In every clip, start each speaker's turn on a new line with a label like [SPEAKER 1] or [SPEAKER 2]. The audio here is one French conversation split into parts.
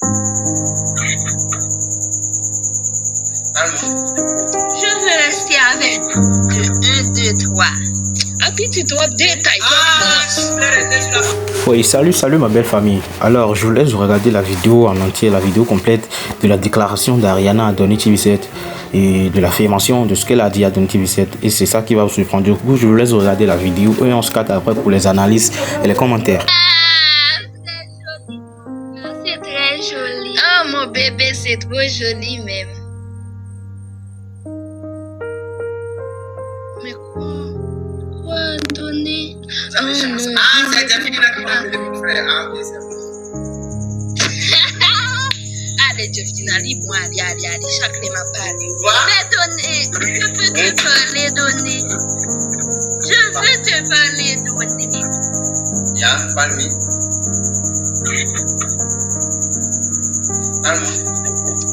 [SPEAKER 1] Je veux rester avec de 1, 2, 3. Un petit trop détail.
[SPEAKER 2] Oui, salut ma belle famille. Alors, je vous laisse regarder la vidéo en entier, la vidéo complète de la déclaration d'Ariana à Donny TV7 et de l'affirmation de ce qu'elle a dit à Donny TV7. Et c'est ça qui va vous surprendre. Du coup, je vous laisse regarder la vidéo et on se capte après pour les analyses et les commentaires.
[SPEAKER 1] C'est très joli. Oh, mon bébé, c'est trop joli même. Mais quoi donner?
[SPEAKER 3] C'est Delphine qui m'a appelé mon frère.
[SPEAKER 1] Allez, Delphine, allez, chaque m'a parlé. Mais donner, je veux te parler, donner. Je veux te parler, donner.
[SPEAKER 3] Yeah, parle-moi. Parle-moi.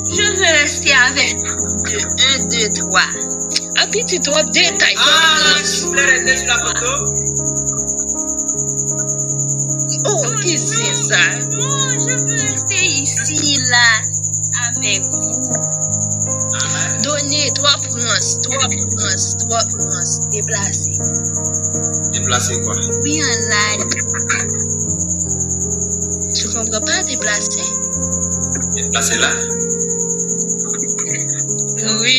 [SPEAKER 1] Je veux rester avec de 1, 2, 3. Un petit trop détail.
[SPEAKER 3] S'il vous plaît, restez sur la photo.
[SPEAKER 1] Oh, qu'est-ce que c'est ça? Non, je veux rester ici, là, avec vous. Donnez 3 princes, déplacés.
[SPEAKER 3] Déplacer quoi?
[SPEAKER 1] Oui, en live. Tu comprends pas, déplacer?
[SPEAKER 3] Déplacer là?
[SPEAKER 1] Oui.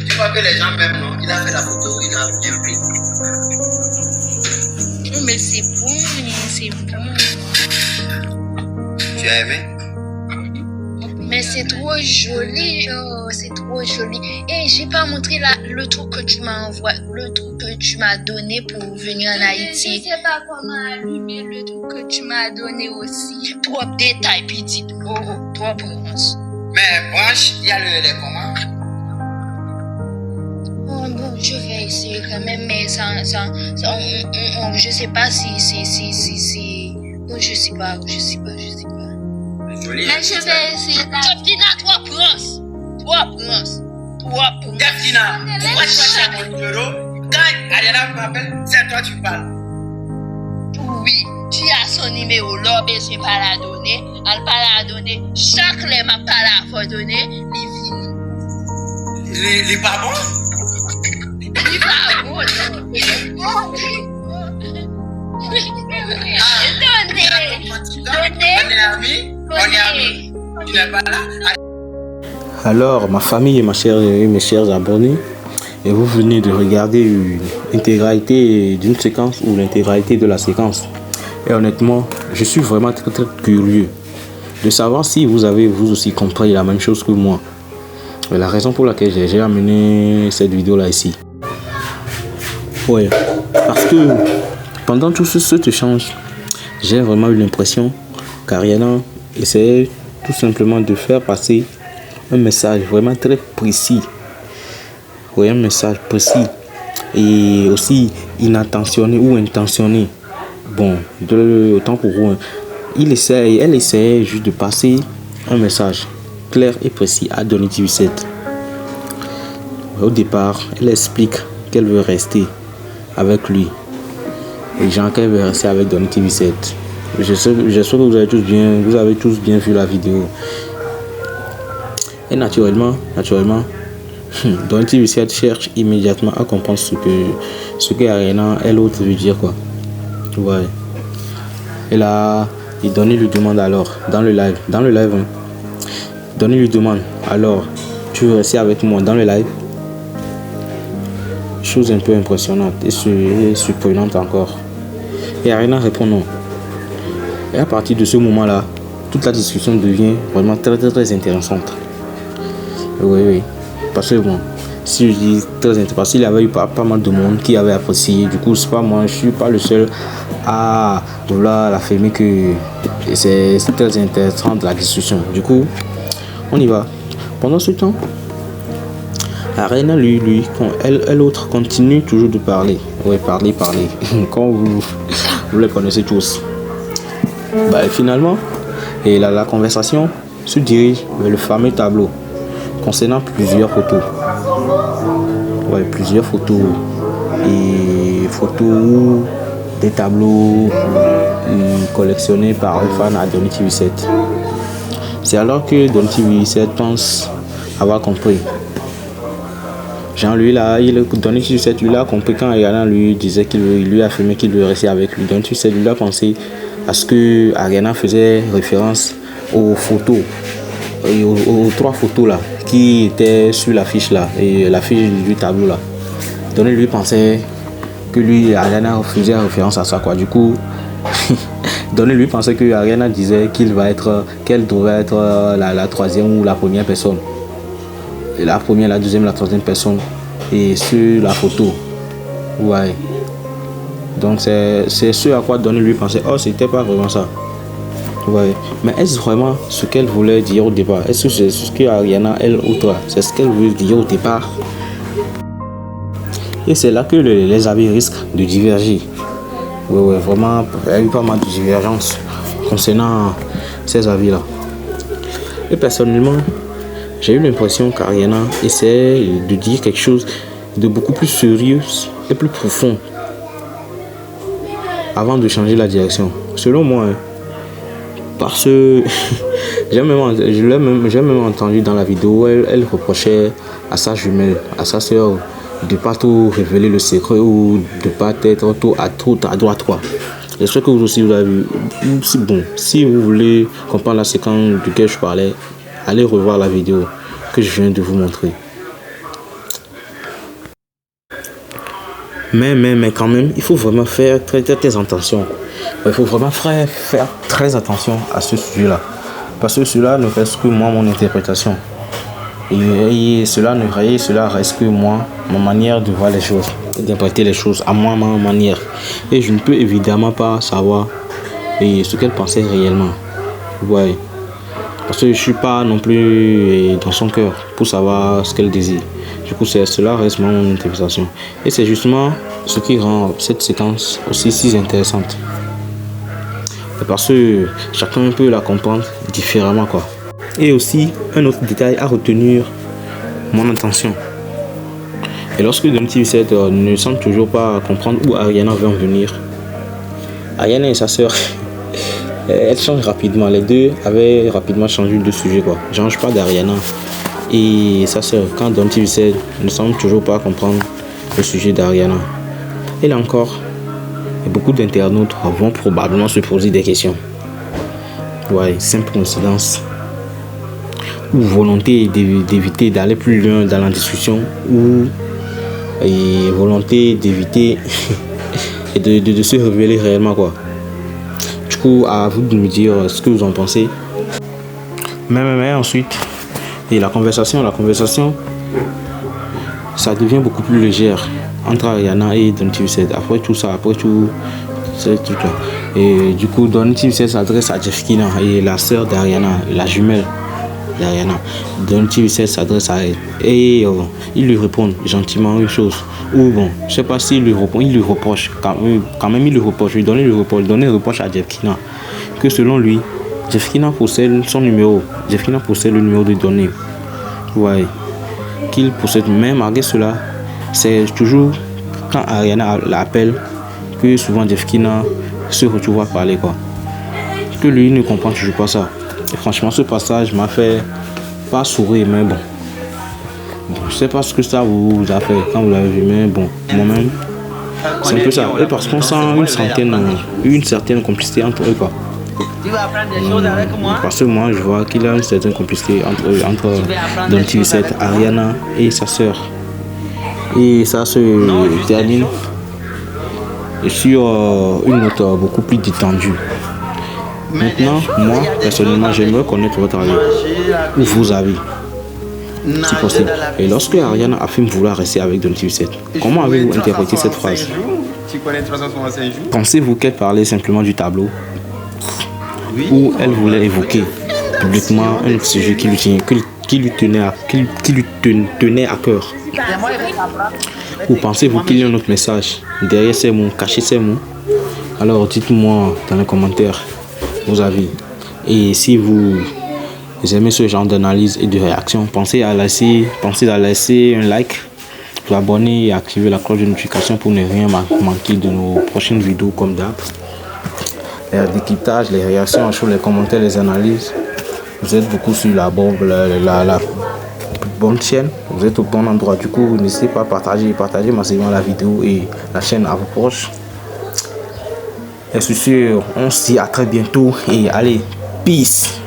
[SPEAKER 3] Tu vois que les gens m'aiment, non? Il a fait la photo, il a bien pris.
[SPEAKER 1] Mais c'est bon, c'est bon.
[SPEAKER 3] Tu as aimé?
[SPEAKER 1] Mais c'est trop joli, oh, c'est trop joli. Et j'ai pas montré le truc que tu m'as envoyé, le truc que tu m'as donné pour venir en Haïti. Je sais pas comment allumer le truc que tu m'as donné aussi. Trop de détails, petit. Oh, trop prononce.
[SPEAKER 3] Mais branche, il y a les commandes.
[SPEAKER 1] Oh bon, je vais essayer quand même, mais je sais pas si. Bon, je sais pas.
[SPEAKER 3] Joli.
[SPEAKER 1] Mais je vais essayer. Delphina, 3 princes.
[SPEAKER 3] Delphina, pourquoi tu as mon numéro? Quand Ariana m'appelle, c'est toi tu parles.
[SPEAKER 1] Oui, tu as son numéro là, mais je ne vais pas la donner. Elle pas la donner. Chaque lait m'a pas la faut donner, il
[SPEAKER 3] Il pas bon?
[SPEAKER 1] Il pas bon.
[SPEAKER 3] On est amis. Tu n'es pas là?
[SPEAKER 2] Alors, ma famille et mes chers abonnés, et vous venez de regarder une intégralité d'une séquence ou l'intégralité de la séquence. Et honnêtement, je suis vraiment très curieux de savoir si vous avez vous aussi compris la même chose que moi. Et la raison pour laquelle j'ai amené cette vidéo là ici. Ouais, parce que pendant tout cet échange, j'ai vraiment eu l'impression qu'Ariana essayait tout simplement de faire passer un message vraiment très précis. Oui, un message précis et aussi inattentionné ou intentionné. Bon, autant pour vous. Elle essayait juste de passer un message clair et précis à Donny TV7. Au départ, elle explique qu'elle veut rester avec lui. Et genre qu'elle veut rester avec Donny TV7. J'espère que vous avez tous bien vu la vidéo. Et naturellement, Donny TV7 cherche immédiatement à comprendre ce que Ariana et l'autre veut dire quoi. Ouais. Et là, Donny lui demande alors dans le live, hein, Donny lui demande alors, tu veux rester avec moi dans le live? Chose un peu impressionnante et surprenante encore. Et Ariana répond non. Et à partir de ce moment-là, toute la discussion devient vraiment très intéressante. Oui. Parce que bon, si je dis très intéressant, parce qu'il y avait eu pas mal de monde qui avait apprécié. Du coup, c'est pas moi, je suis pas le seul à vouloir affirmer que c'est très intéressant de la discussion. Du coup, on y va. Pendant ce temps, Ariana, elle autre continue toujours de parler. Oui, parler. Quand vous les connaissez tous. Bah, finalement, et la conversation se dirige vers le fameux tableau concernant plusieurs photos. Ouais, plusieurs photos. Et photos où des tableaux collectionnés par un fan à Donny TV7. C'est alors que Donny TV7 pense avoir compris. Genre lui là, Donny TV7 lui a compris quand Ariana lui disait qu'il lui affirmait qu'il veut rester avec lui. Donny TV7 lui a pensé à ce que Ariana faisait référence aux photos, et aux 3 photos là qui étaient sur l'affiche là, et l'affiche du tableau là. Donny lui pensait que lui, Ariana faisait référence à ça quoi. Du coup, Donny lui pensait que Ariana disait qu'elle devrait être la troisième ou la première personne. La première, la deuxième, la troisième personne. Et sur la photo. Ouais. Donc c'est ce à quoi Donny lui pensait. Oh, c'était pas vraiment ça. Ouais. Mais est-ce vraiment ce qu'elle voulait dire au départ? Est-ce que c'est ce que Ariana, elle ou toi, c'est ce qu'elle voulait dire au départ? Et c'est là que les avis risquent de diverger. Ouais, vraiment, il y a eu pas mal de divergences concernant ces avis-là. Et personnellement, j'ai eu l'impression qu'Ariana essaie de dire quelque chose de beaucoup plus sérieux et plus profond avant de changer la direction. Selon moi, parce que j'ai même entendu dans la vidéo où elle reprochait à sa jumelle, à sa soeur, de ne pas tout révéler le secret ou de ne pas être trop à droite quoi. J'espère que vous aussi vous avez vu. Si vous voulez comprendre la séquence de laquelle je parlais, allez revoir la vidéo que je viens de vous montrer. Mais quand même, il faut vraiment faire très attention. Il faut vraiment faire très attention à ce sujet-là. Parce que cela ne reste que moi, mon interprétation. Et cela reste que moi, ma manière de voir les choses, d'interpréter les choses à moi, ma manière. Et je ne peux évidemment pas savoir ce qu'elle pensait réellement. Ouais. Parce que je ne suis pas non plus dans son cœur pour savoir ce qu'elle désire. Du coup, cela reste mon interprétation. Et c'est justement ce qui rend cette séquence aussi si intéressante. Parce que chacun peut la comprendre différemment quoi. Et aussi, un autre détail à retenir mon attention. Et lorsque Donny TV7 ne semble toujours pas comprendre où Ariana veut en venir, Ariana et sa soeur, elles changent rapidement. Les deux avaient rapidement changé de sujet quoi. Genre, je parle d'Ariana et sa soeur. Quand Donny TV7 ne semble toujours pas comprendre le sujet d'Ariana. Et là encore, beaucoup d'internautes vont probablement se poser des questions. Ouais, simple coïncidence. Ou volonté d'éviter d'aller plus loin dans la discussion, ou volonté d'éviter de se révéler réellement quoi. Du coup, à vous de me dire ce que vous en pensez. Mais ensuite, et la conversation, ça devient beaucoup plus légère entre Ariana et Donny TV7. Après tout, c'est tout ça. Et du coup, Donny TV7 s'adresse à Jeffkina et la sœur d'Ariana, la jumelle d'Ariana. Donny TV7 s'adresse à elle et il lui répond gentiment une chose. Ou bon, je sais pas s'il lui répond, il lui reproche. Quand même, il lui reproche. Donny reproche à Jeffkina que selon lui, Jeffkina possède son numéro. Jeffkina possède le numéro de Donny. Ouais. Qu'il possède, même malgré cela, c'est toujours quand Ariana l'appelle que souvent Jeffkina se retrouve à parler quoi. Que lui ne comprend toujours pas ça. Et franchement, ce passage m'a fait pas sourire, mais bon. Je sais pas ce que ça vous a fait quand vous l'avez vu, mais bon, moi-même, c'est un peu ça. Et parce qu'on sent une certaine complicité entre eux quoi. Parce que moi je vois qu'il y a une certaine complicité entre Donny TV7, Ariana et sa soeur. Et ça se termine sur une note beaucoup plus détendue. Maintenant, moi personnellement, j'aimerais connaître votre avis ou vos avis, si possible. Et lorsque Ariana affirme vouloir rester avec Donny TV7, comment avez-vous interprété cette phrase? Pensez-vous qu'elle parlait simplement du tableau? Ou elle voulait évoquer publiquement un sujet qui lui tenait à cœur? Ou pensez-vous qu'il y a un autre message derrière ces mots, caché ces mots? Alors dites-moi dans les commentaires vos avis. Et si vous aimez ce genre d'analyse et de réaction, pensez à laisser un like, vous abonner et activer la cloche de notification pour ne rien manquer de nos prochaines vidéos comme d'hab. Les décryptages, les réactions, les commentaires, les analyses. Vous êtes beaucoup sur la bonne chaîne, vous êtes au bon endroit. Du coup, n'hésitez pas à partager massivement la vidéo et la chaîne à vos proches. Et sur ce, on se dit à très bientôt et allez, peace.